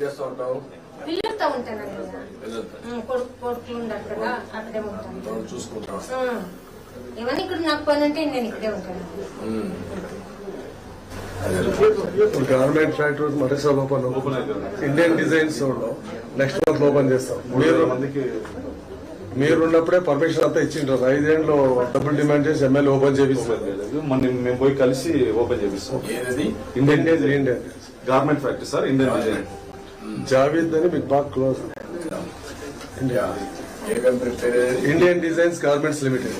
చేస్తా ఉంటావు? పిల్లలతో ఉంటానండి. కొడుకులు ఉండరు కదా, అక్కడే ఉంటాను. చూసుకుంటాం. ఏమన్నా ఇక్కడ నాకు పని అంటే నేను ఇక్కడే ఉంటాను. గార్మెంట్ ఫ్యాక్టరీ మరోసారి open Indian designs next month open చేస్తాం. మీరున్నప్పుడే పర్మిషన్ అంతా ఇచ్చింటారు. 5 ఏళ్ళు డబ్బులు డిమాండ్ చేసి ఎమ్మెల్యే ఓపెన్ చేపిస్తాం. మేము పోయి కలిసి ఓపెన్ చేపిస్తాం. Indian garment factory sir, Indian design. Javed అని మీకు బాగా క్లోజ్. Indian designs garments limited.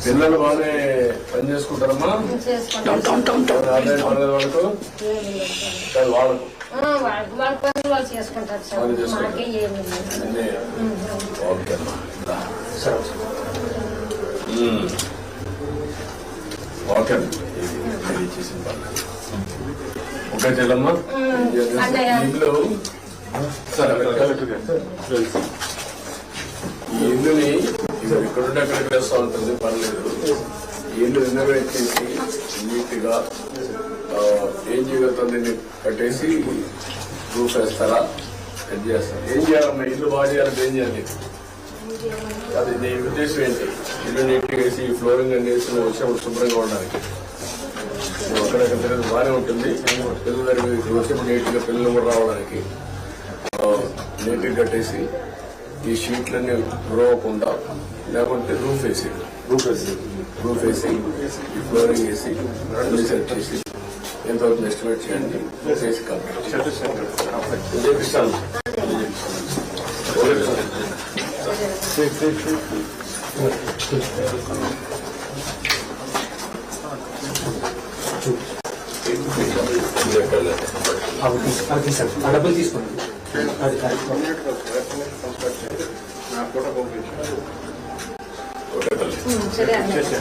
పిల్లలు బాగానే పని చేసుకుంటారమ్మా? వాళ్ళకు వాళ్ళ పనులు వాళ్ళు చేసుకుంటారు సార్. మాకే ఏమి ఓకే చెల్లమ్మా. ఇల్లు ఈ ఇల్లుని ఇక్కడుంటే అక్కడికి వేస్తూ ఉంటుంది, పర్లేదు. ఇల్లు రెనోవేట్ చేసి నీట్ గా ఏం చేయగలుగుతుంది కట్టేసి రూఫ్ వేస్తారా? ఎడ్ చేస్తారా? ఏం చేయాలమ్మా? ఇల్లు బాగా చేయాలంటే ఏం చేయాలి? అది నీ ఉద్దేశం ఏంటి? ఇల్లు నీట్ గా వేసి ఫ్లోరింగ్ అని వేసి వచ్చినప్పుడు శుభ్రంగా ఉండడానికి. అక్కడక్కడ తిరిగి బాగానే ఉంటుంది. పిల్లల దగ్గర వచ్చినప్పుడు నీట్ గా పిల్లలు కూడా రావడానికి నీట్ గా కట్టేసి ఈ షీట్లన్నీ రోవకుండా, లేకుంటే రూఫ్ వేసి ఈ ఫ్లోరింగ్ వేసి అన్ని సెట్ చేసి ఎంతవరకు ఎస్టిమేట్ చేయండి. చేసి చేపిస్తాను. డబ్బులు తీసుకోండి. ఓకే.